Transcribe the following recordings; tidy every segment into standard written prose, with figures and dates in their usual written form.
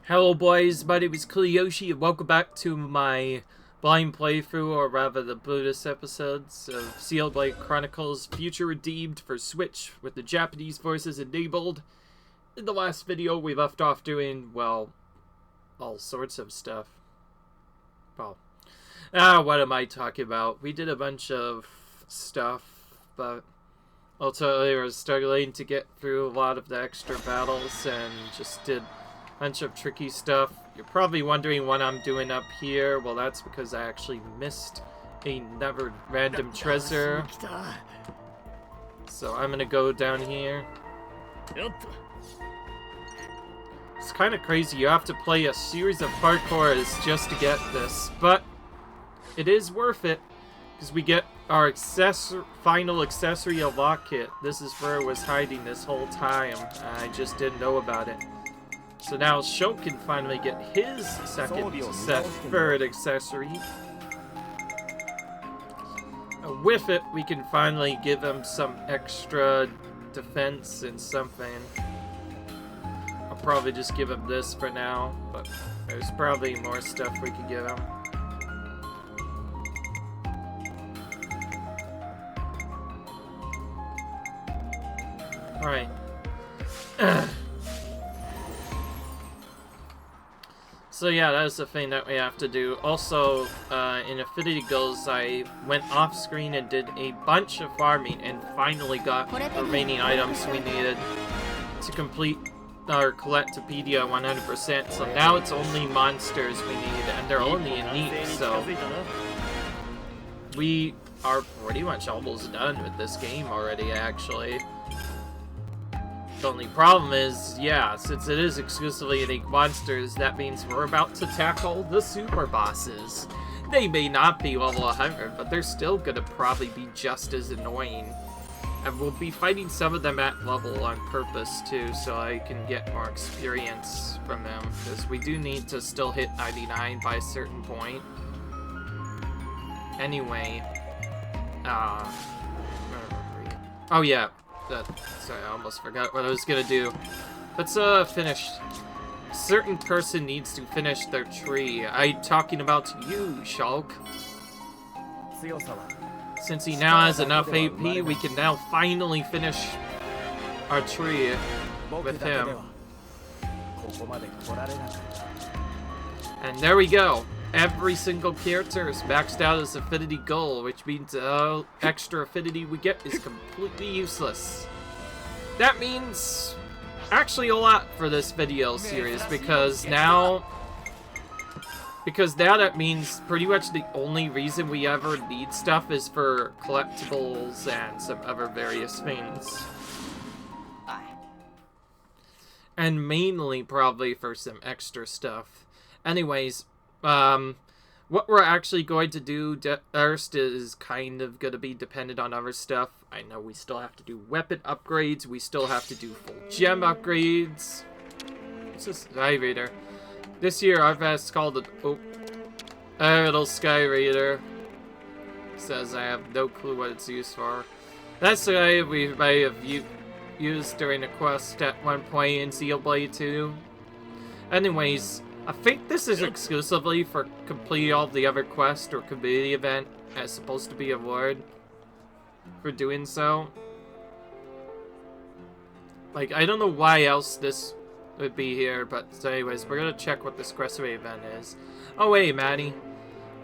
Hello boys, my name is Kuliyoshi and welcome back to my blind playthrough, or rather the bonus episodes of Xenoblade Chronicles Future Redeemed for Switch with the Japanese voices enabled. In the last video we left off doing, well, all sorts of stuff. Well, what am I talking about? We did a bunch of stuff, but ultimately we were struggling to get through a lot of the extra battles and just did bunch of tricky stuff. You're probably wondering what I'm doing up here. Well, that's because I actually missed another random treasure. So I'm gonna go down here. It's kind of crazy. You have to play a series of parkours just to get this, but it is worth it because we get our final accessory, a lock kit. This is where it was hiding this whole time. I just didn't know about it. So now Shulk can finally get his third accessory. With it, we can finally give him some extra defense and something. I'll probably just give him this for now, but there's probably more stuff we could give him. Alright. So yeah, that's the thing that we have to do. Also, in Affinity Goals, I went off screen and did a bunch of farming and finally got the remaining items we needed to complete our Collectopedia 100%. So now it's only monsters we need, and they're only unique, so we are pretty much almost done with this game already, actually. The only problem is, yeah, since it is exclusively unique monsters, that means we're about to tackle the super bosses. They may not be level 100, but they're still gonna probably be just as annoying. And we'll be fighting some of them at level on purpose too, so I can get more experience from them, because we do need to still hit 99 by a certain point. Anyway, oh yeah. Sorry, I almost forgot what I was gonna do. Let's finish. A certain person needs to finish their tree. I'm talking about you, Shulk. Since he now has enough AP, we can now finally finish our tree with him. And there we go. Every single character is maxed out as Affinity Goal, which means extra affinity we get is completely useless. That means actually a lot for this video series, because now that means pretty much the only reason we ever need stuff is for collectibles and some other various things. And mainly probably for some extra stuff. Anyways, what we're actually going to do first is kind of going to be dependent on other stuff. I know we still have to do weapon upgrades, we still have to do full gem upgrades. What's this? Sky Raider. This year I've asked called it, a little Sky Raider. Says I have no clue what it's used for. That's the guy we may have used during a quest at one point in Xenoblade 2. Anyways, I think this is exclusively for completing all the other quests or community event as supposed to be a reward for doing so. Like, I don't know why else this would be here, but anyways, we're gonna check what this quest event is. Oh, hey, Maddie.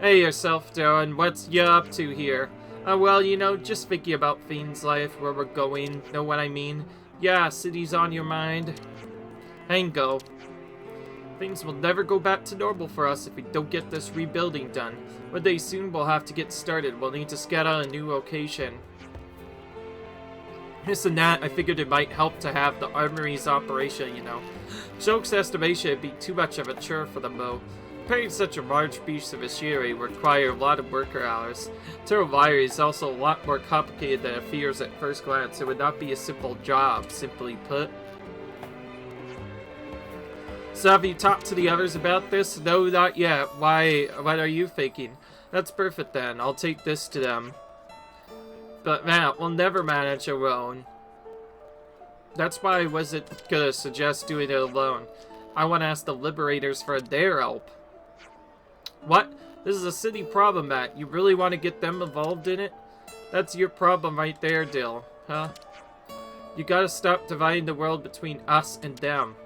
Hey, yourself, Darren. What's you up to here? Well, you know, just thinking about Fiend's life, where we're going. Know what I mean? Yeah, city's on your mind. Hango. Things will never go back to normal for us if we don't get this rebuilding done. One day soon we'll have to get started. We'll need to scout out a new location. This and that, I figured it might help to have the armory's operation, you know. Shulk's estimation would be too much of a chore for them though. Repairing such a large piece of machinery would require a lot of worker hours. Terrawiring is also a lot more complicated than it appears at first glance. It would not be a simple job, simply put. So have you talked to the others about this? No, not yet. Why? What are you thinking? That's perfect then. I'll take this to them. But man, we'll never manage alone. That's why I wasn't gonna suggest doing it alone. I want to ask the Liberators for their help. What? This is a city problem, Matt. You really want to get them involved in it? That's your problem right there, Dill. Huh? You gotta stop dividing the world between us and them.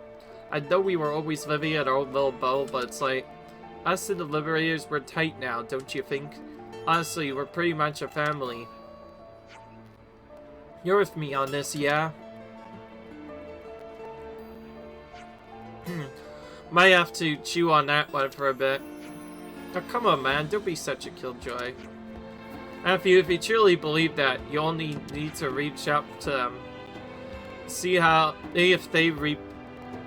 I know we were always living at our own little bubble, but it's like, us and the Liberators, we're tight now, don't you think? Honestly, we're pretty much a family. You're with me on this, yeah? Might have to chew on that one for a bit. Oh, come on, man, don't be such a killjoy. If you truly believe that, you only need to reach up to them. See if they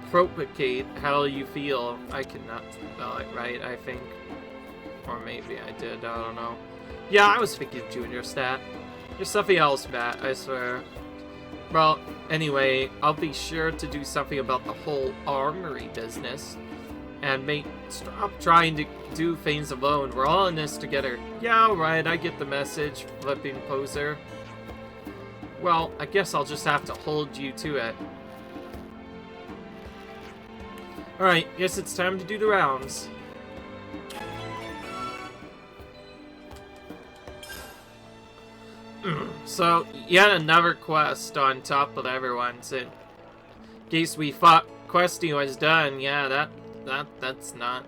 propagate how you feel. I cannot spell it right, I think. Or maybe I did, I don't know. Yeah, I was thinking Junior Stat. You're something else, Matt, I swear. Well, anyway, I'll be sure to do something about the whole armory business. And stop trying to do things alone. We're all in this together. Yeah, alright, I get the message, flipping poser. Well, I guess I'll just have to hold you to it. Alright, guess it's time to do the rounds. So, yet another quest on top of everyone's. In case we thought questing was done, yeah, that's not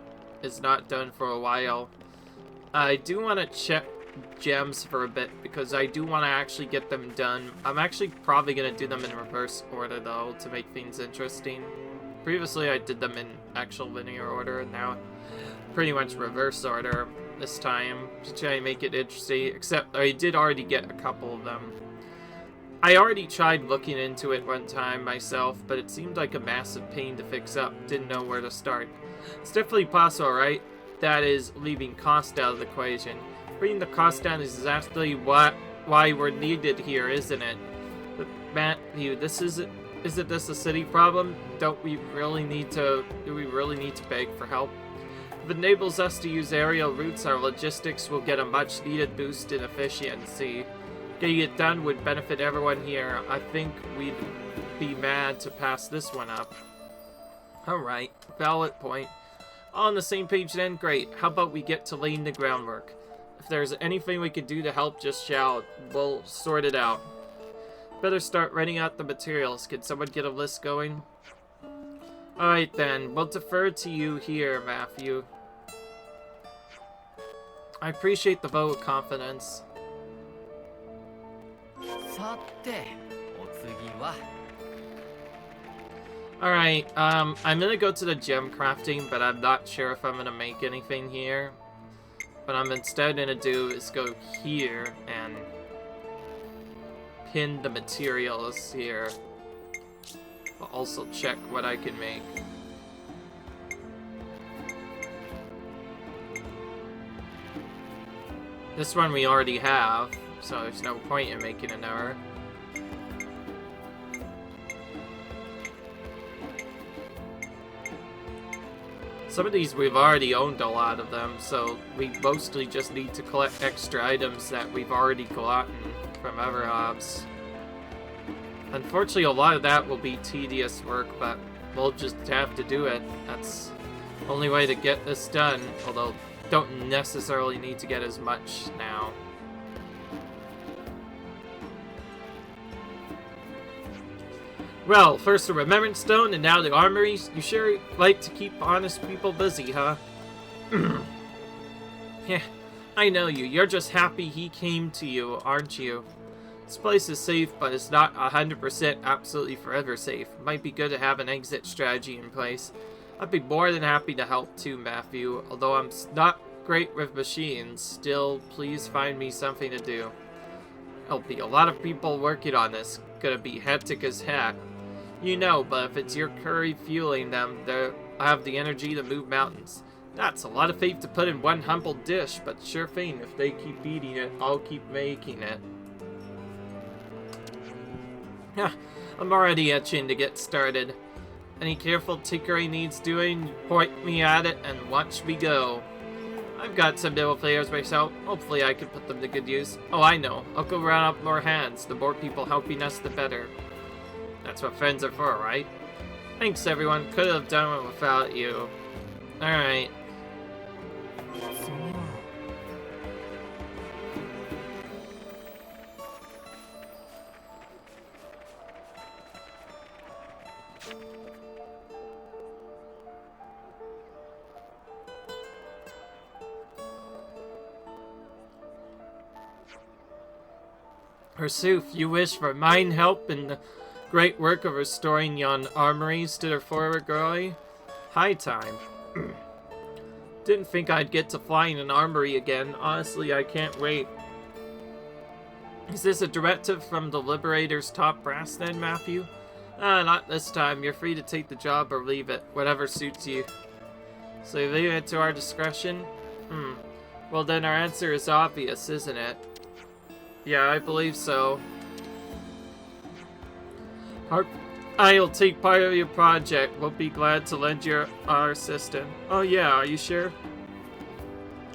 done for a while. I do want to check gems for a bit because I do want to actually get them done. I'm actually probably going to do them in reverse order though to make things interesting. Previously I did them in actual linear order, and now pretty much reverse order this time to try and make it interesting, except I did already get a couple of them. I already tried looking into it one time myself, but it seemed like a massive pain to fix up. Didn't know where to start. It's definitely possible, right? That is, leaving cost out of the equation. Bringing the cost down is exactly why we're needed here, isn't it? But Matthew, isn't this a city problem? Do we really need to beg for help? If it enables us to use aerial routes, our logistics will get a much needed boost in efficiency. Getting it done would benefit everyone here. I think we'd be mad to pass this one up. Alright, valid point. All on the same page then? Great. How about we get to laying the groundwork? If there's anything we could do to help, just shout. We'll sort it out. Better start writing out the materials. Can someone get a list going? Alright then, we'll defer to you here, Matthew. I appreciate the vote of confidence. Alright, I'm gonna go to the gem crafting, but I'm not sure if I'm gonna make anything here. What I'm instead gonna do is go here and pin the materials here. I'll also check what I can make. This one we already have, so there's no point in making another. Some of these we've already owned a lot of them, so we mostly just need to collect extra items that we've already gotten from other hobs. Unfortunately, a lot of that will be tedious work, but we'll just have to do it. That's the only way to get this done, although don't necessarily need to get as much now. Well, first the Remembrance Stone, and now the Armories. You sure like to keep honest people busy, huh? Yeah, I know you. You're just happy he came to you, aren't you? This place is safe, but it's not 100% absolutely forever safe. Might be good to have an exit strategy in place. I'd be more than happy to help too, Matthew. Although I'm not great with machines, still, please find me something to do. There'll be a lot of people working on this. Gonna be hectic as heck. You know, but if it's your curry fueling them, they'll have the energy to move mountains. That's a lot of faith to put in one humble dish, but sure thing, if they keep eating it, I'll keep making it. I'm already itching to get started. Any careful tinkering needs doing, point me at it and watch me go. I've got some little flavors myself. Hopefully I can put them to good use. Oh, I know. I'll go round up more hands. The more people helping us, the better. That's what friends are for, right? Thanks, everyone. Could have done it without you. Alright. Forsooth, you wish for mine help in the great work of restoring yon armories to their former glory? High time. Didn't think I'd get to fly in an armory again. Honestly, I can't wait. Is this a directive from the Liberator's top brass then, Matthew? Not this time. You're free to take the job or leave it. Whatever suits you. So you leave it to our discretion? Well then our answer is obvious, isn't it? Yeah, I believe so. I'll take part of your project. We'll be glad to lend our assistance. Oh yeah, are you sure?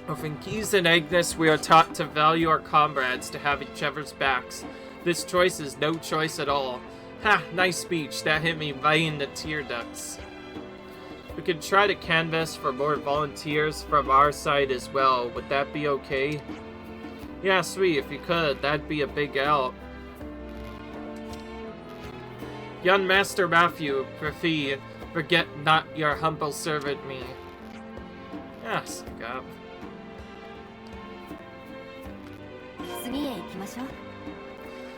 From Keys and Agnes, we are taught to value our comrades, to have each other's backs. This choice is no choice at all. Ha, nice speech. That hit me right in the tear ducts. We could try to canvass for more volunteers from our side as well. Would that be okay? Yeah, sweet, if you could, that'd be a big help. Young Master Matthew, Graffy, forget not your humble servant me. Yes, God.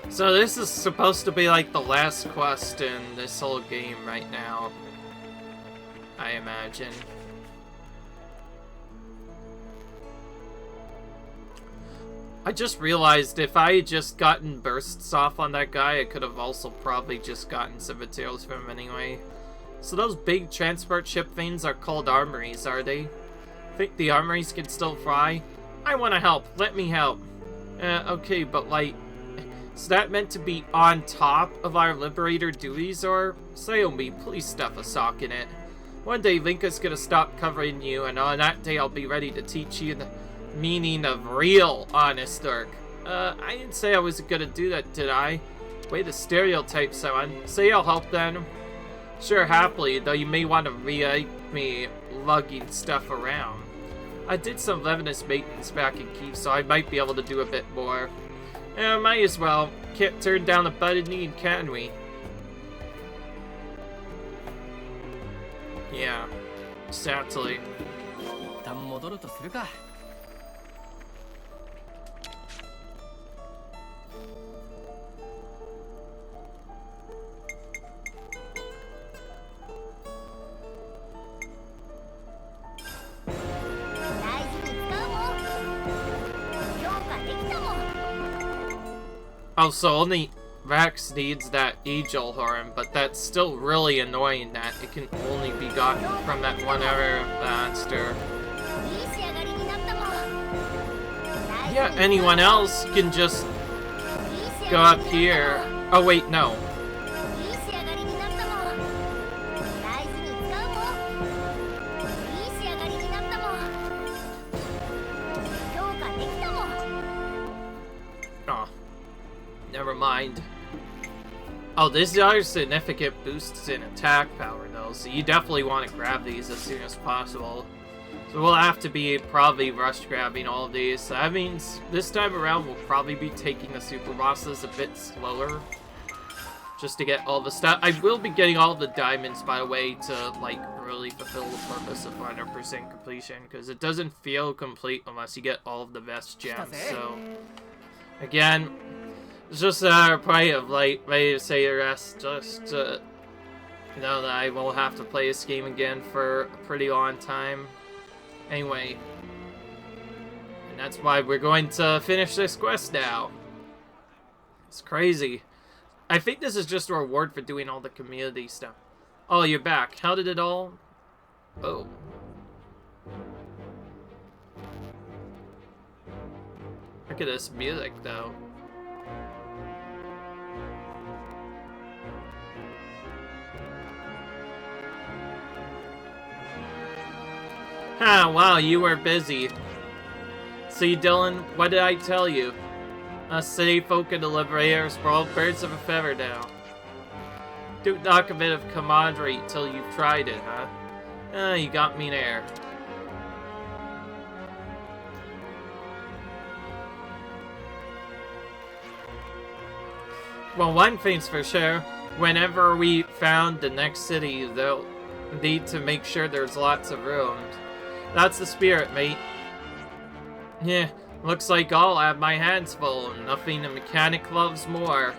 So this is supposed to be like the last quest in this whole game right now, I imagine. I just realized if I had just gotten bursts off on that guy, I could have also probably just gotten some materials from him anyway. So those big transport ship things are called armories, are they? Think the armories can still fly? I want to help. Let me help. Okay, but like, is that meant to be on top of our Liberator duties, or? Sayumi, please stuff a sock in it. One day Linka's gonna stop covering you, and on that day I'll be ready to teach you the meaning of real honest work. I didn't say I was gonna do that, did I? Way to stereotype someone. Say I'll help then. Sure, happily, though you may want to re-make me lugging stuff around. I did some Levinus maintenance back in Keith, so I might be able to do a bit more. Might as well. Can't turn down a budded need, can we? Yeah, exactly. Oh, so only Rex needs that Angel Horn, but that's still really annoying that it can only be gotten from that one other monster. Yeah, anyone else can just go up here. Oh wait, no. Oh. Never mind. Oh, these are significant boosts in attack power, though, so you definitely want to grab these as soon as possible. So we'll have to be probably rush grabbing all of these. So that means this time around we'll probably be taking the super bosses a bit slower, just to get all the stuff. I will be getting all the diamonds, by the way, to like really fulfill the purpose of 100% completion, because it doesn't feel complete unless you get all of the best gems. So again, it's just a point of like ready to say the rest, just to know that I will have to play this game again for a pretty long time. Anyway, and that's why we're going to finish this quest now. It's crazy. I think this is just a reward for doing all the community stuff. Oh, you're back. How did it all? Oh. Look at this music, though. Ah, wow, you were busy. See, Dylan, what did I tell you? Us city folk and the Liberators were all birds of a feather now. Don't knock a bit of camaraderie till you've tried it, huh? Ah, you got me there. Well, one thing's for sure. Whenever we found the next city, they'll need to make sure there's lots of room. That's the spirit, mate. Yeah, looks like I'll have my hands full. Nothing a mechanic loves more.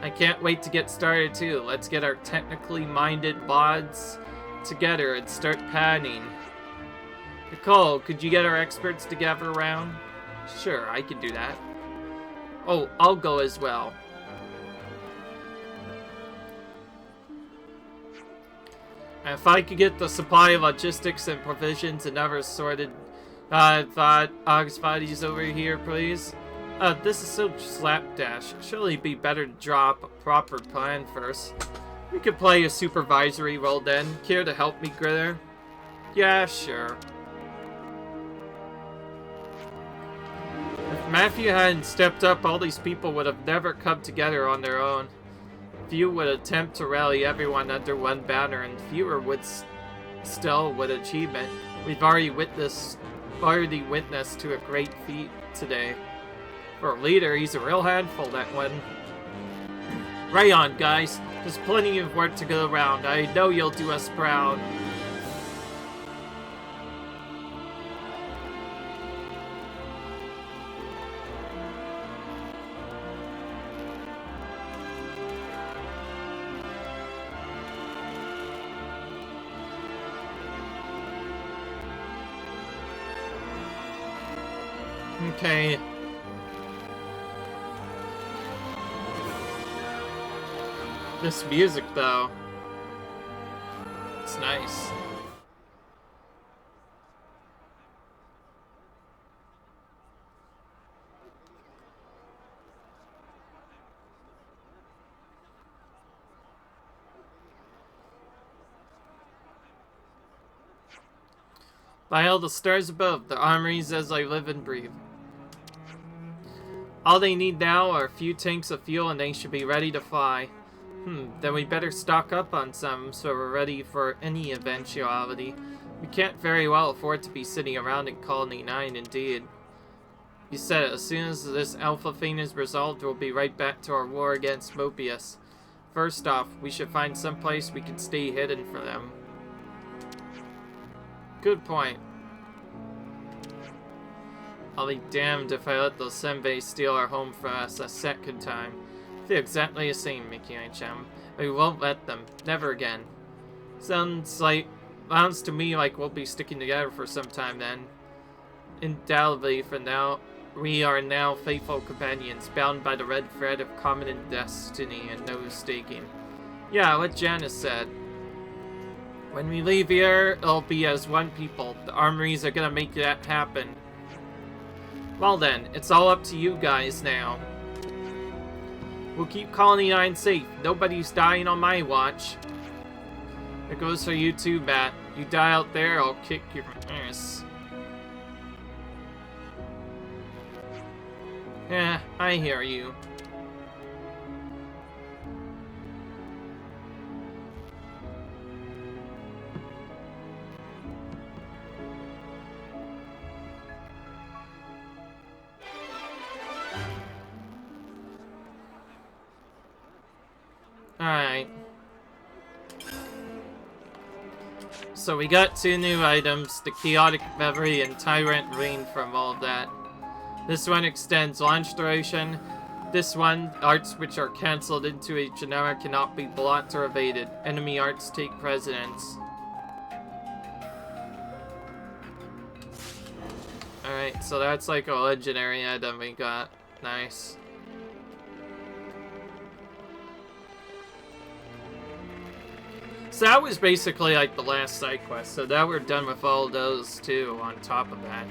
I can't wait to get started too. Let's get our technically minded bods together and start panning. Nicole, could you get our experts to gather around? Sure, I can do that. Oh, I'll go as well. If I could get the supply, logistics, and provisions and others sorted, thought Oxbody's over here, please. This is so slapdash. Surely it'd be better to drop a proper plan first. We could play a supervisory role then. Care to help me, Gritter? Yeah, sure. If Matthew hadn't stepped up, all these people would have never come together on their own. Few would attempt to rally everyone under one banner, and fewer would still would achieve it. We've already witnessed to a great feat today. For a leader, he's a real handful, that one. Right on, guys. There's plenty of work to go around. I know you'll do us proud. Okay. This music, though. It's nice. By all the stars above, the armories as I live and breathe. All they need now are a few tanks of fuel and they should be ready to fly. Then we better stock up on some so we're ready for any eventuality. We can't very well afford to be sitting around in Colony 9, indeed. You said it, as soon as this Alpha thing is resolved, we'll be right back to our war against Mobius. First off, we should find some place we can stay hidden for them. Good point. I'll be damned if I let those senbeis steal our home from us a second time. I feel exactly the same, Mickey and Chum. We won't let them. Never again. Sounds to me like we'll be sticking together for some time then. Undoubtedly, for now, we are now faithful companions, bound by the red thread of common destiny and no mistaking. Yeah, what Janice said. When we leave here, it'll be as one people. The armories are gonna make that happen. Well then, it's all up to you guys now. We'll keep Colony 9 safe. Nobody's dying on my watch. It goes for you too, Matt. You die out there, I'll kick your ass. Yeah, I hear you. Alright. So we got 2 new items, the Chaotic Memory and Tyrant Rain from all of that. This one extends launch duration. This one, arts which are cancelled into a generic cannot be blocked or evaded. Enemy arts take precedence. Alright, so that's like a legendary item we got. Nice. So that was basically like the last side quest, so now we're done with all those too on top of that.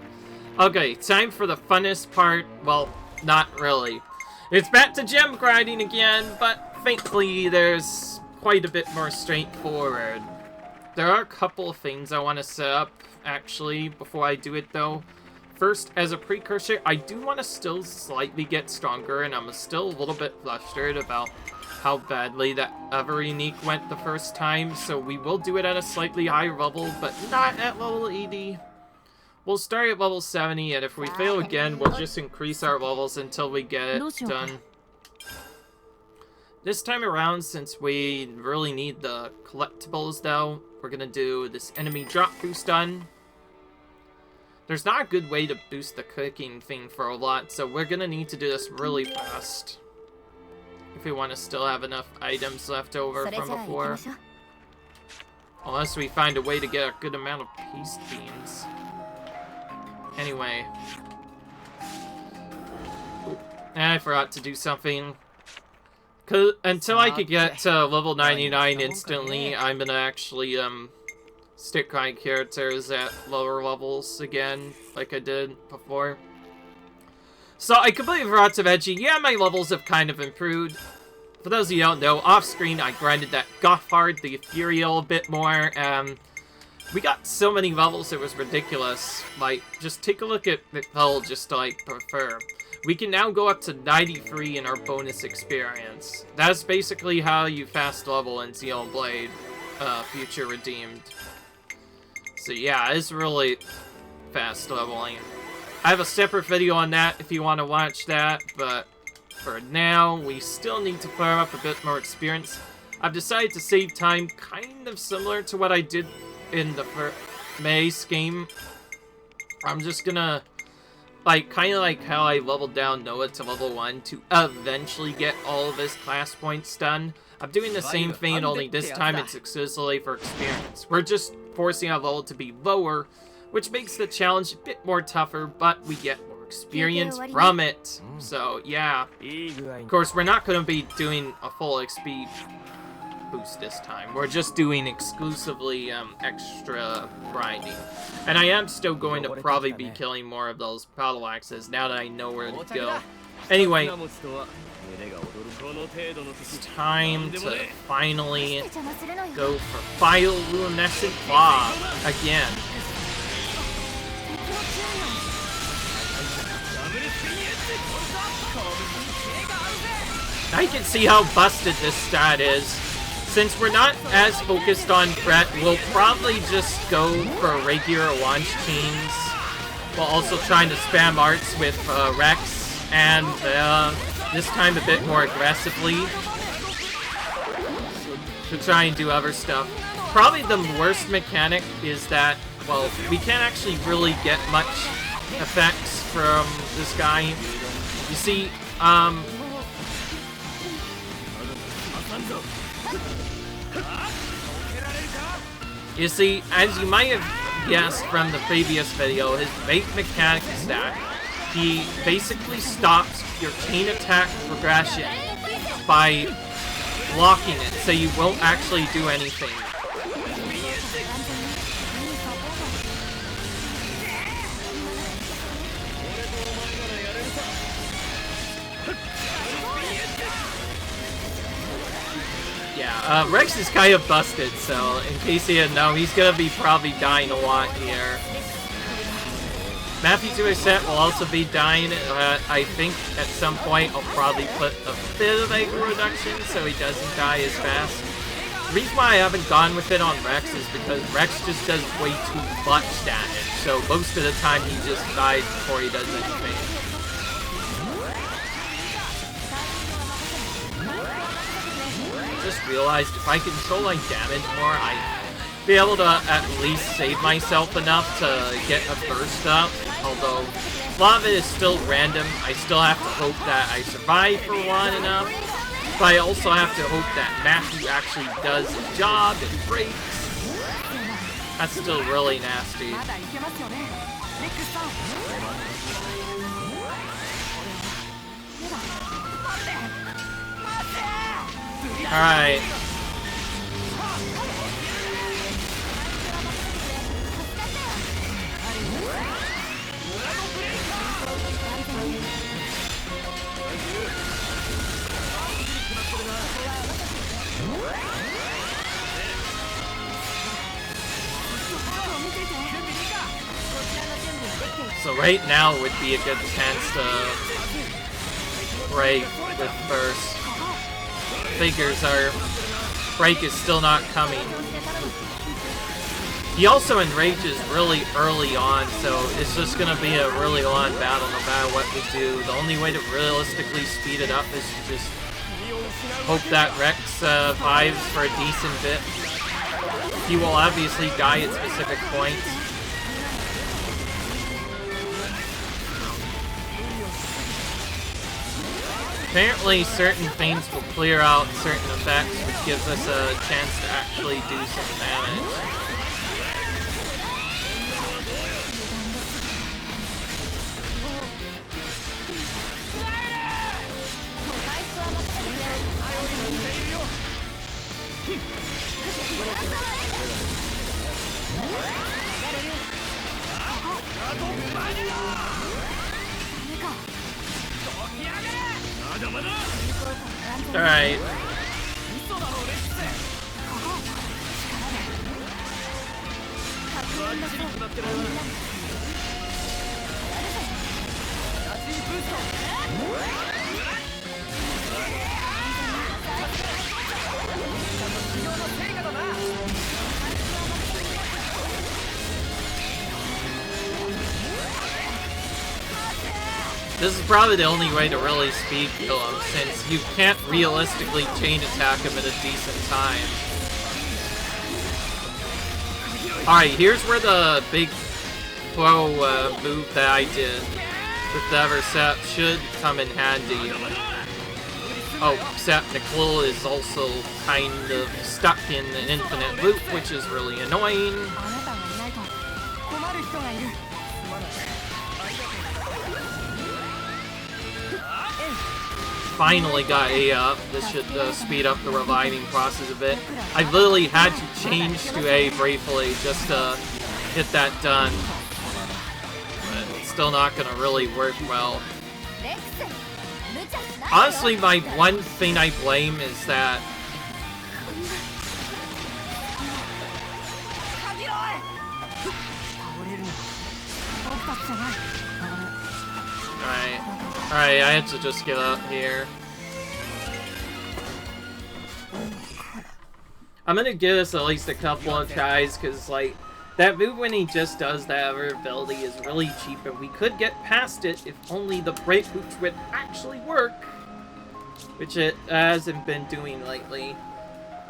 Okay, time for the funnest part. Well, not really. It's back to gem grinding again, but thankfully there's quite a bit more straightforward. There are a couple of things I want to set up, actually, before I do it though. first, as a precursor, I do want to still slightly get stronger, and I'm still a little bit frustrated about how badly that other unique went the first time, so we will do it at a slightly higher level, but not at level 80. We'll start at level 70, and if we fail again, we'll just increase our levels until we get it done. This time around, since we really need the collectibles, though, we're gonna do this enemy drop boost done. There's not a good way to boost the cooking thing for a lot, so we're gonna need to do this really fast if we want to still have enough items left over from before. Unless we find a way to get a good amount of paste beans. Anyway. I forgot to do something. Until I could get to level 99 instantly, I'm gonna actually, stick my characters at lower levels again, like I did before. So, I completely forgot to mention, yeah, my levels have kind of improved. For those of you who don't know, off-screen, I grinded that Gothard, the Ethereal, a bit more. We got so many levels, it was ridiculous. Like, just take a look at the level just to, like, prefer. We can now go up to 93 in our bonus experience. That's basically how you fast level in Xenoblade Future Redeemed. So yeah, it's really fast leveling. I have a separate video on that if you want to watch that, but for now, we still need to farm up a bit more experience. I've decided to save time kind of similar to what I did in the Maze game. I'm just gonna, like, kind of like how I leveled down Noah to level 1 to eventually get all of his class points done. I'm doing the same thing, only this time it's exclusively for experience. We're just forcing our level to be lower, which makes the challenge a bit more tougher, but we get more experience from it. So, yeah. Of course, we're not going to be doing a full XP boost this time. We're just doing exclusively extra grinding. And I am still going to probably be killing more of those battle axes now that I know where to go. Anyway, it's time to finally go for Bioluminescent Claw again. I can see how busted this stat is. Since we're not as focused on threat, we'll probably just go for regular launch teams, while also trying to spam arts with Rex, and this time a bit more aggressively to try and do other stuff. Probably the worst mechanic is that, well, we can't actually really get much effects from this guy. You see, as you might have guessed from the previous video, his bait mechanic is that he basically stops your chain attack progression by blocking it, so you won't actually do anything. Yeah, Rex is kind of busted, so in case you didn't know, he's gonna be probably dying a lot here. Matthew 2% will also be dying. I think at some point I'll probably put a bit of aggro reduction so he doesn't die as fast. The reason why I haven't gone with it on Rex is because Rex just does way too much damage, so most of the time he just dies before he does anything. Just realized if I control my damage more, I'd be able to at least save myself enough to get a burst up. Although a lot of it is still random, I still have to hope that I survive for one enough. But I also have to hope that Matthew actually does the job and breaks. That's still really nasty. Alright. So right now would be a good chance to break with burst. Figures our break is still not coming. He also enrages really early on, so it's just gonna be a really long battle no matter what we do. The only way to realistically speed it up is to just hope that Rex survives for a decent bit. He will obviously die at specific points. Apparently, certain things will clear out certain effects, which gives us a chance to actually do some damage. Alright. This is probably the only way to really speed kill him, since you can't realistically chain attack him at a decent time. Alright, here's where the big throw move that I did with the Eversep should come in handy. Oh, except Nicole is also kind of stuck in an infinite loop, which is really annoying. Finally got A up. This should speed up the reviving process a bit. I literally had to change to A briefly just to get that done. But it's still not going to really work well. Honestly, my one thing I blame is that Alright, I had to just give up here. I'm gonna give this at least a couple of tries, because, like, that move when he just does that other ability is really cheap, and we could get past it if only the break boots would actually work. Which it hasn't been doing lately.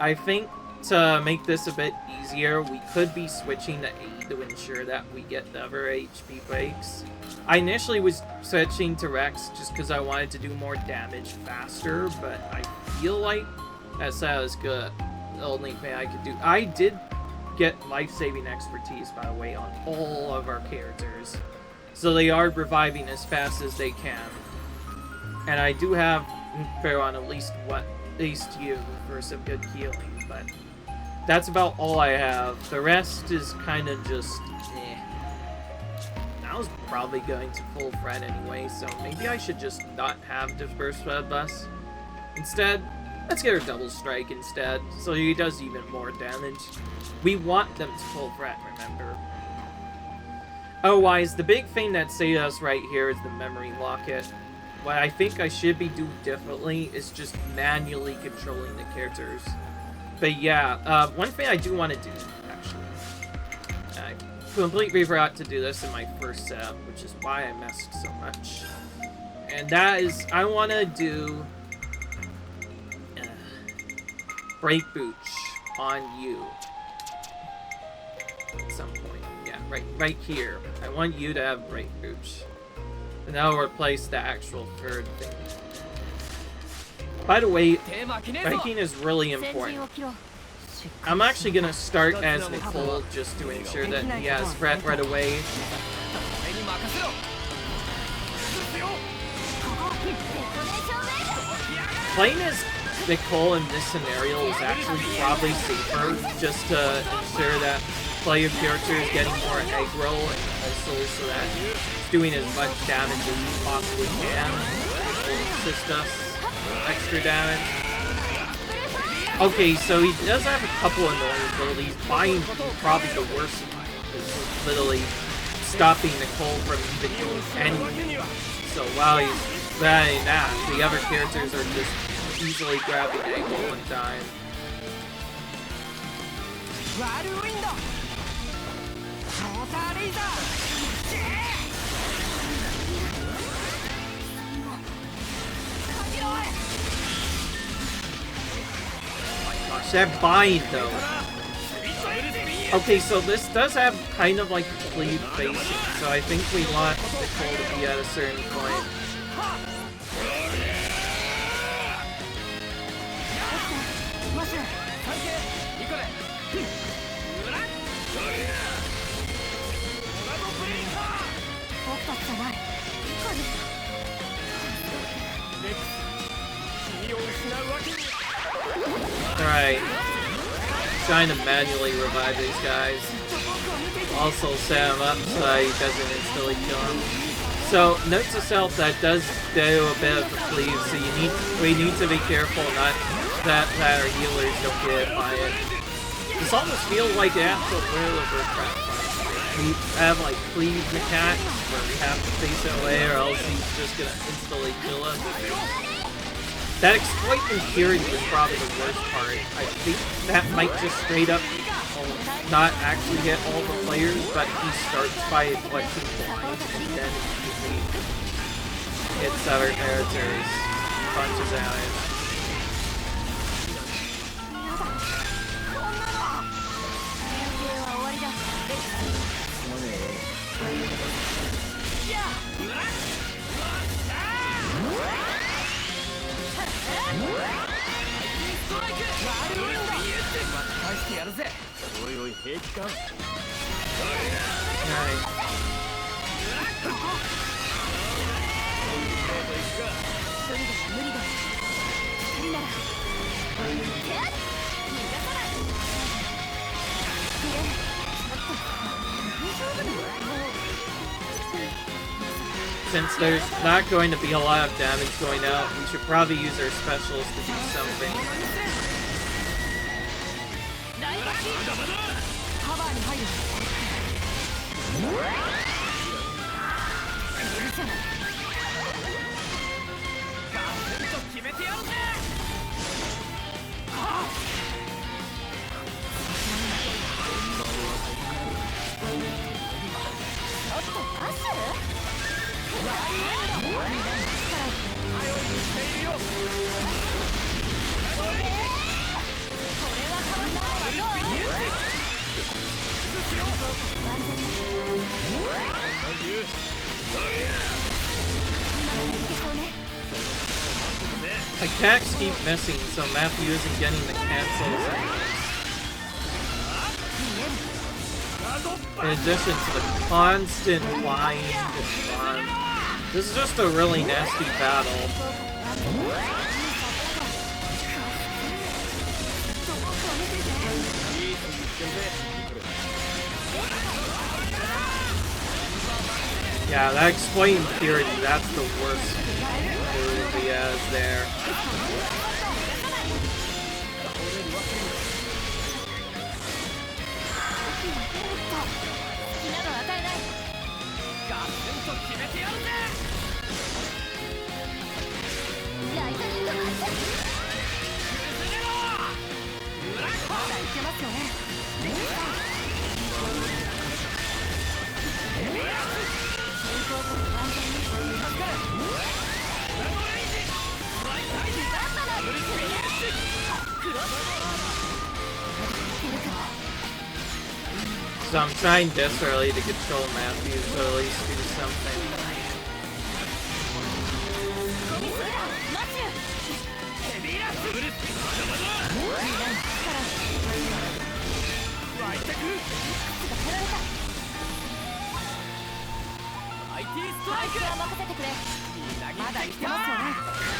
I think to make this a bit easier, we could be switching to A to ensure that we get the other HP breaks. I initially was switching to Rex just because I wanted to do more damage faster, but I feel like that was good. The only thing I could do. I did get life-saving expertise, by the way, on all of our characters. So they are reviving as fast as they can. And I do have fair on at least you for some good healing, but that's about all I have. The rest is kind of just I was probably going to full threat anyway, so maybe I should just not have Disperse Bus. Instead, let's get her double strike instead, so he does even more damage. We want them to full threat, remember. Otherwise, the big thing that saves us right here is the memory locket. What I think I should be doing differently is just manually controlling the characters. But yeah, one thing I do want to do, actually. I completely forgot to do this in my first setup, which is why I messed so much. And that is, I want to do Break Booch on you. At some point. Yeah, right here. I want you to have Break Booch. And that'll replace the actual third thing. By the way, breaking is really important. I'm actually gonna start as Nicole just to ensure that he has threat right away. Playing as Nicole in this scenario is actually probably safer, just to ensure that player character is getting more aggro and also so that it's doing as much damage as he possibly can. Which will assist us with extra damage. Okay, so he does have a couple annoying abilities. Mine, probably the worst, is literally stopping Nicole from even doing anything. So while he's batting that, the other characters are just easily grabbing angle and dying. Gosh, that bind though. Okay, so this does have kind of like cleave facing, so I think we want Nicole to be at a certain point. Alright. Trying to manually revive these guys. Also set him up so he doesn't instantly kill him. So note to self, that does do a bit of a cleave, so we need to be careful not that our healers don't get hit by it. This almost feels like the actual World of Warcraft. We have like cleave mechanics where we have to face it away or else he's just gonna instantly kill us. That exploit impurity is probably the worst part. I think that might just straight up not actually hit all the players, but he starts by collecting blind and then he hits other characters, punches at it. Since there's not going to be a lot of damage going out, we should probably use our specials to do something. Attacks keep missing, so Matthew isn't getting the cancels. In addition to the constant blind and this is just a really nasty battle. Yeah, that exploit impurity, that's the worst move he has there. So I'm trying desperately to control Matthew, so at least do something.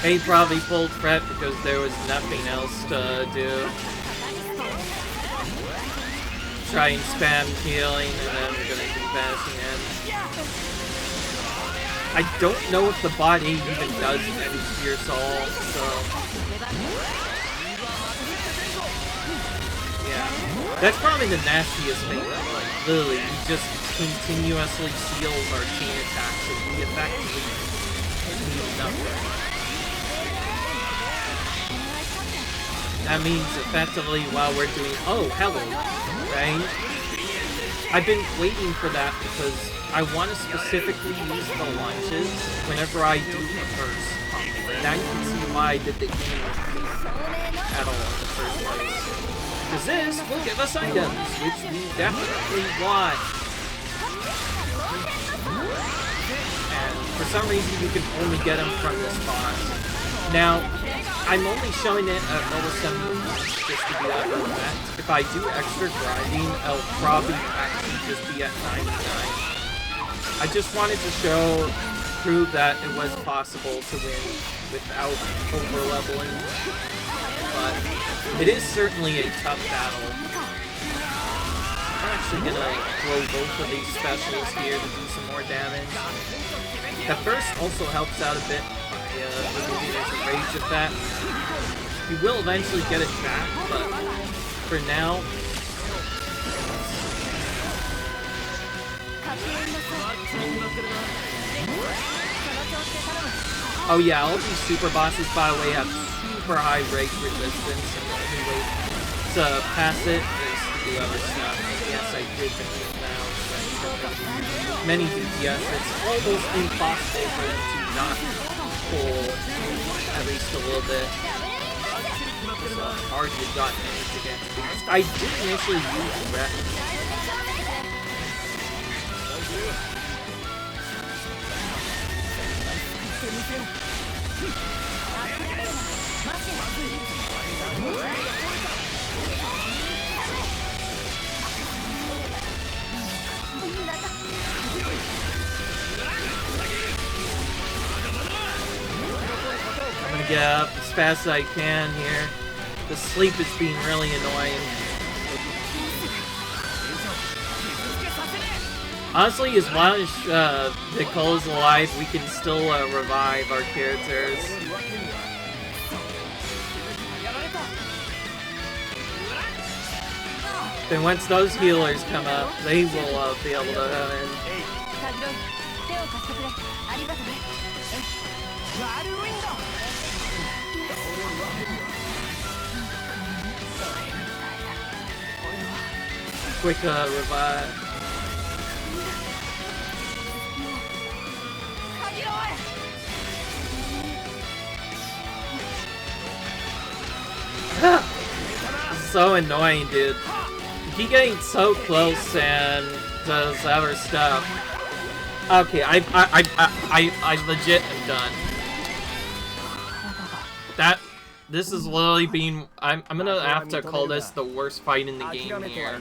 He probably pulled Fret because there was nothing else to do. Try and spam healing, and then we're gonna do bashing in. I don't know if the bot 8 even does any Fierce All, so... yeah. That's probably the nastiest thing, like, literally, he just continuously seals our chain attacks, and we effectively do nothing. That means effectively while we're doing, oh, hello, right? I've been waiting for that because I want to specifically use the launches whenever I do the first combo. And now you can see why I did the game at all in the first place. Because this will give us items, which we definitely want. And for some reason you can only get them from this boss. Now, I'm only showing it at level 70 just to be that effect. If I do extra grinding, I'll probably actually just be at 99. I just wanted to prove that it was possible to win without over-leveling. But it is certainly a tough battle. I'm actually gonna throw both of these specials here to do some more damage. That burst also helps out a bit. There's a rage effect. You will eventually get it back, but for now... Oh yeah, all these super bosses, by the way, have super high rate resistance, and the only way to pass it is to do other stuff. Yes, I did mention now. Many DPS, it's almost impossible for them to not pull at least a little bit. It's hard to dot damage against. I did initially use Rep. I'm gonna get up as fast as I can here. The sleep is being really annoying. Honestly, as long as Nicole's alive, we can still revive our characters. Then once those healers come up, they will be able to come in. Quick revive. So annoying, dude. You keep getting so close and does other stuff. Okay, I legit am done. This is literally being... I'm gonna have to call this the worst fight in the game here.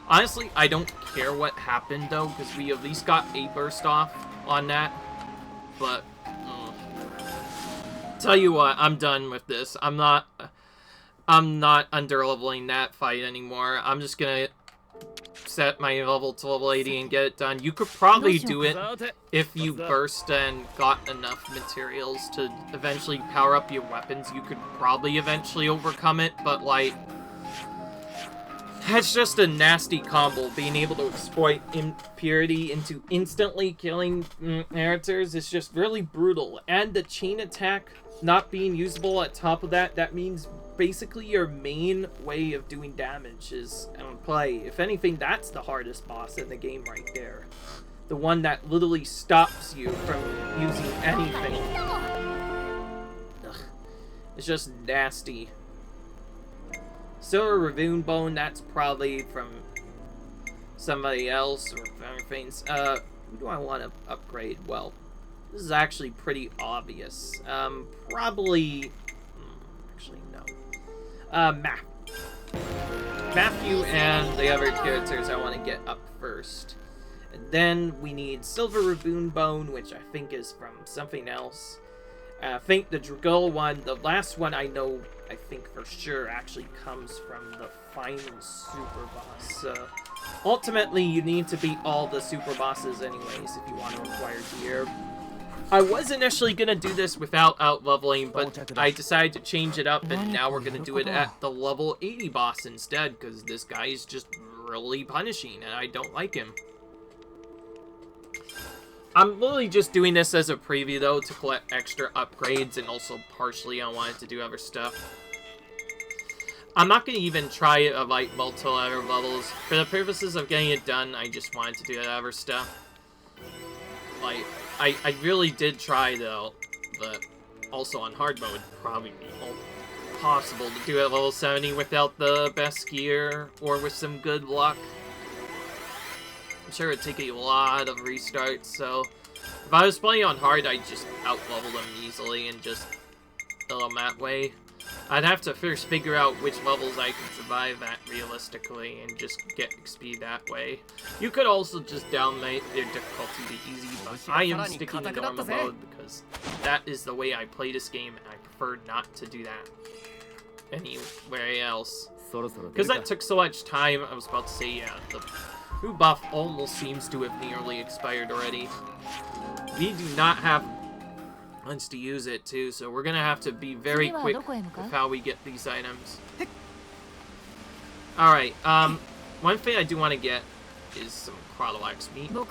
Honestly, I don't care what happened though, because we at least got a burst off on that. But, tell you what, I'm done with this. I'm not under-leveling that fight anymore. I'm just gonna set my level to level 80 and get it done. You could probably do it if you burst and got enough materials to eventually power up your weapons. You could probably eventually overcome it, but like... that's just a nasty combo. Being able to exploit impurity into instantly killing characters is just really brutal. And the chain attack not being usable at top of that, that means basically your main way of doing damage is on play. If anything, that's the hardest boss in the game right there. The one that literally stops you from using anything. Ugh. It's just nasty. Silver Ravine Bone, that's probably from somebody else or things. Who do I want to upgrade? Well, this is actually pretty obvious. Probably... actually, no. Matthew and the other characters I want to get up first. And then we need Silver Ravine Bone, which I think is from something else. I think the Dragul one, the last one I know, I think for sure, actually comes from the final super boss. Ultimately, you need to beat all the super bosses anyways if you want to acquire gear. I was initially going to do this without out-leveling, but I decided to change it up, and now we're going to do it at the level 80 boss instead, because this guy is just really punishing, and I don't like him. I'm literally just doing this as a preview, though, to collect extra upgrades, and also partially I wanted to do other stuff. I'm not going to even try it at, like, multiple other levels. For the purposes of getting it done, I just wanted to do that other stuff. Like, I really did try, though, but also on hard mode, it'd probably be impossible to do it at level 70 without the best gear, or with some good luck. I'm sure it'd take a lot of restarts, so if I was playing on hard, I'd just out-level them easily and just kill them that way. I'd have to first figure out which levels I could survive at realistically and just get XP that way. You could also just downmate their difficulty to easy, but I am sticking to normal mode because that is the way I play this game, and I prefer not to do that anywhere else. Because that took so much time, I was about to say, yeah, the new buff almost seems to have nearly expired already. We do not have months to use it too, so we're gonna have to be very quick with how we get these items. Alright, one thing I do want to get is some Crotalax meat. You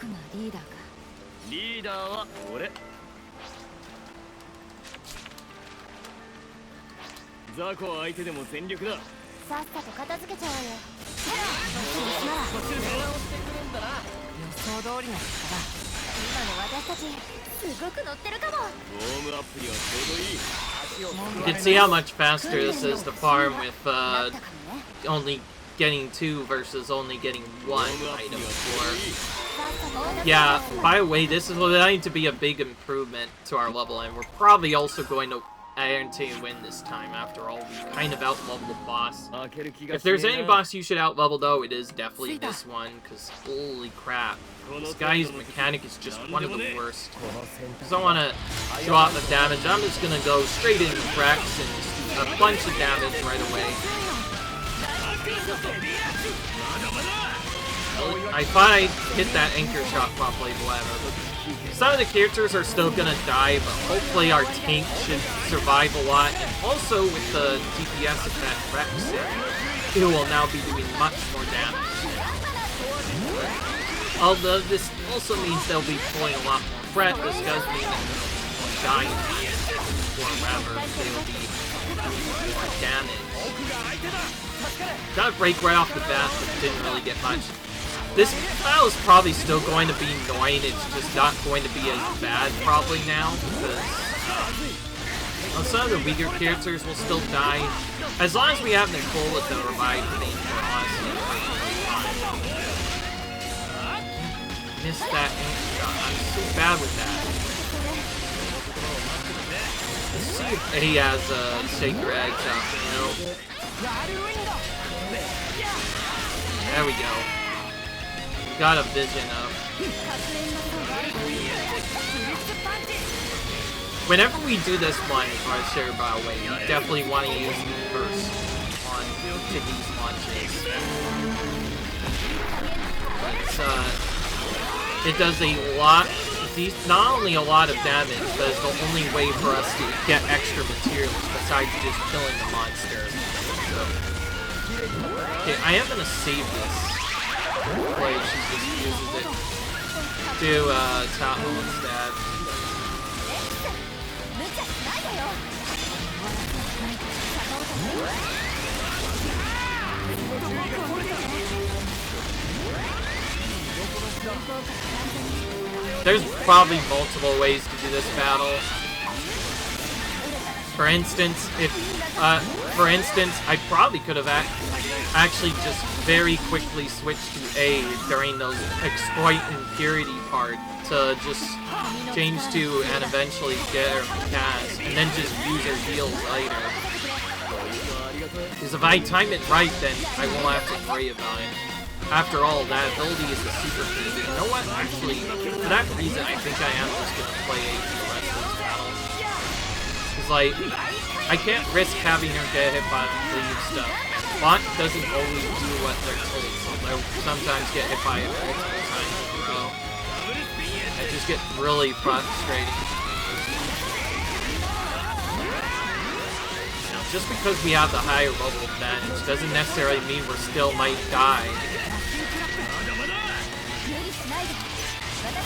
can see how much faster this is to farm with only getting 2 versus only getting 1 item for. Yeah, by the way, this is going to be a big improvement to our level, and we're probably also going to guarantee a win this time. After all, we kind of out-leveled the boss. If there's any boss you should out-level, though, it is definitely this one, because holy crap. This guy's mechanic is just one of the worst. Because I want to show out the damage, I'm just going to go straight into Rex and just do a bunch of damage right away. I thought I hit that anchor shot properly, whatever. Some of the characters are still gonna die, but hopefully our tank should survive a lot. And also with the DPS effect Rex, it will now be doing much more damage. Although this also means they'll be pulling a lot more threat, this does mean that they'll die or rather they will be doing more damage. Got a break right off the bat, but didn't really get much. This battle is probably still going to be annoying, it's just not going to be as bad probably now, because some of the weaker characters will still die. As long as we have Nicole with the revive thing for us, missed that ink shot. I'm so bad with that. Let's see if he has a Sacred Egg shot, you know? There we go. Got a vision of. Whenever we do this one, share by the way, you definitely want to use it first on these launches. But, it does a lot. Not only a lot of damage, but it's the only way for us to get extra materials besides just killing the monster. So, okay, I am gonna save this. Wait, she just uses it to Tahoe instead. There's probably multiple ways to do this battle. For instance, I probably could have actually just very quickly switched to A during those exploit impurity part to just change to and eventually get her cast, and then just use her heals later. Because if I time it right, then I won't have to worry about it. After all, that ability is a super key. You know what? Actually, for that reason, I think I am just gonna play A for the rest of this battle. Because, like, I can't risk having her get hit by the leave stuff. Bot doesn't always do what they're told, so they'll sometimes get hit by it multiple times in a row. It just gets really frustrating. Now, just because we have the higher level advantage doesn't necessarily mean we still might die.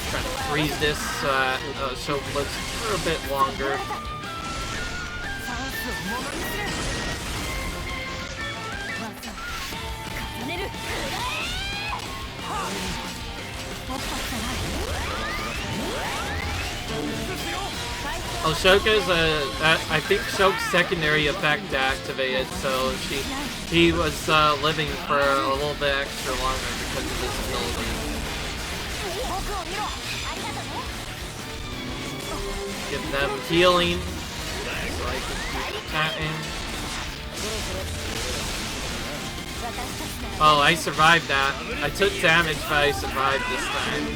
Try to freeze this so it looks a little bit longer. Oh, Shoka's I think Shoka's secondary effect activated, so he was living for a little bit extra longer because of his ability. Give them healing, so I can keep attacking. Oh, I survived that. I took damage, but I survived this time.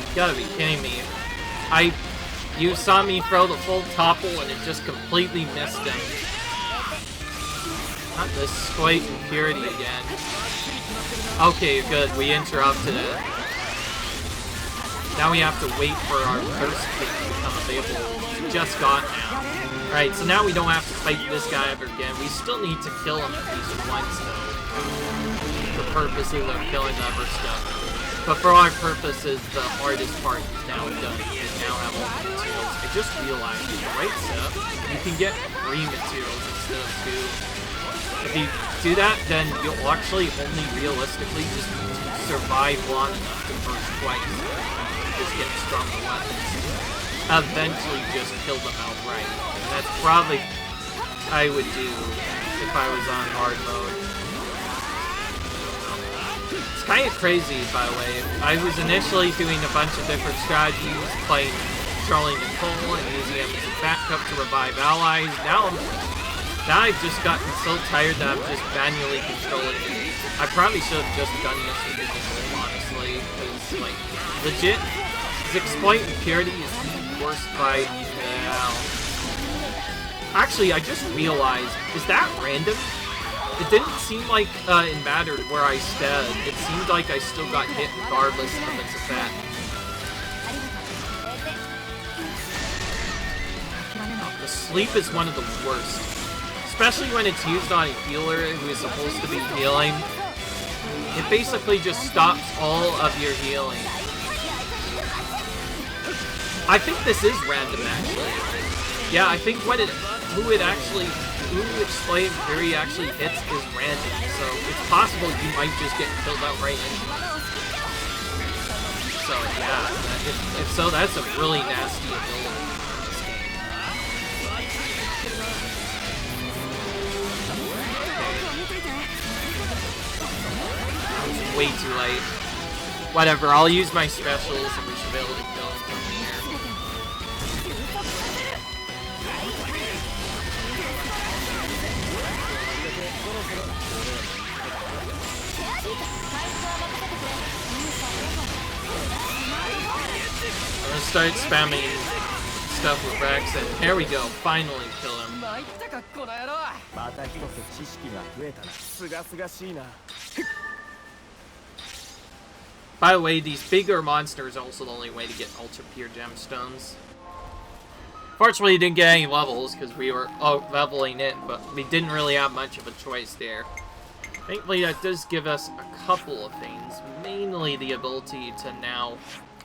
You gotta be kidding me. You saw me throw the full topple and it just completely missed him. Not this slight impurity again. Okay, good. We interrupted it. Now we have to wait for our first kick to become available. We just got now. Alright, so now we don't have to fight this guy ever again. We still need to kill him at least once, though. For purposes of killing the other stuff. But for our purposes, the hardest part is now done. We now have all the materials. I just realized with the right setup, you can get 3 materials instead of 2. If you do that, then you'll actually only realistically just survive long enough to burst twice. Just get stronger weapons. Eventually just kill them outright. And that's probably what I would do if I was on hard mode. It's kind of crazy, by the way. I was initially doing a bunch of different strategies, playing controlling Nicole and using him as a backup to revive allies. Now I've just gotten so tired that I'm just manually controlling it. I probably should have just done this with Nicole, honestly, because, like, legit, his exploit impurity is the worst fight now. Actually, I just realized, is that random? It didn't seem like it mattered where I stood. It seemed like I still got hit regardless of its effect. The sleep is one of the worst. Especially when it's used on a healer who is supposed to be healing. It basically just stops all of your healing. I think this is random, actually. Yeah, I think who Explain Fury actually hits is random, so it's possible you might just get killed outright anyway. So yeah, if so, that's a really nasty ability in this game. Way too late. Whatever, I'll use my specials and we should be able to kill him from here. I'm gonna start spamming stuff with Rex, and here we go, finally kill him. By the way, these bigger monsters are also the only way to get ultra pure gemstones. Fortunately, we didn't get any levels because we were leveling it, but we didn't really have much of a choice there. Thankfully, that does give us a couple of things, mainly the ability to now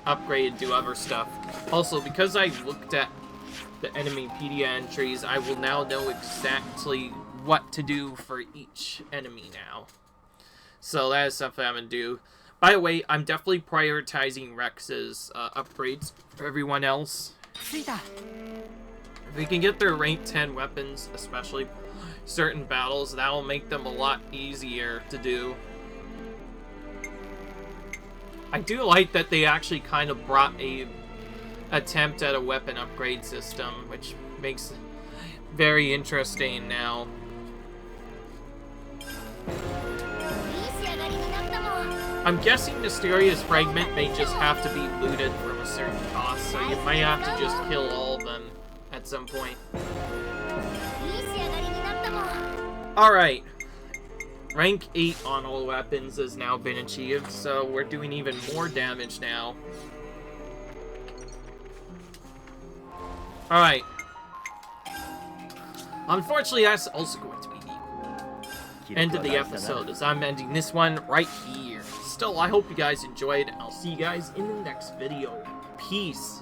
upgrade and do other stuff. Also, because I looked at the enemy-pedia entries, I will now know exactly what to do for each enemy now. So that is something I'm going to do. By the way, I'm definitely prioritizing Rex's upgrades for everyone else. If we can get their rank 10 weapons, especially certain battles, that will make them a lot easier to do. I do like that they actually kind of brought a attempt at a weapon upgrade system, which makes it very interesting now. I'm guessing Mysterious Fragment may just have to be looted from a certain cost, so you might have to just kill all of them at some point. Alright. Rank 8 on all weapons has now been achieved, so we're doing even more damage now. Alright. Unfortunately, that's also going to be the end of the episode, as I'm ending this one right here. Still, I hope you guys enjoyed. I'll see you guys in the next video. Peace.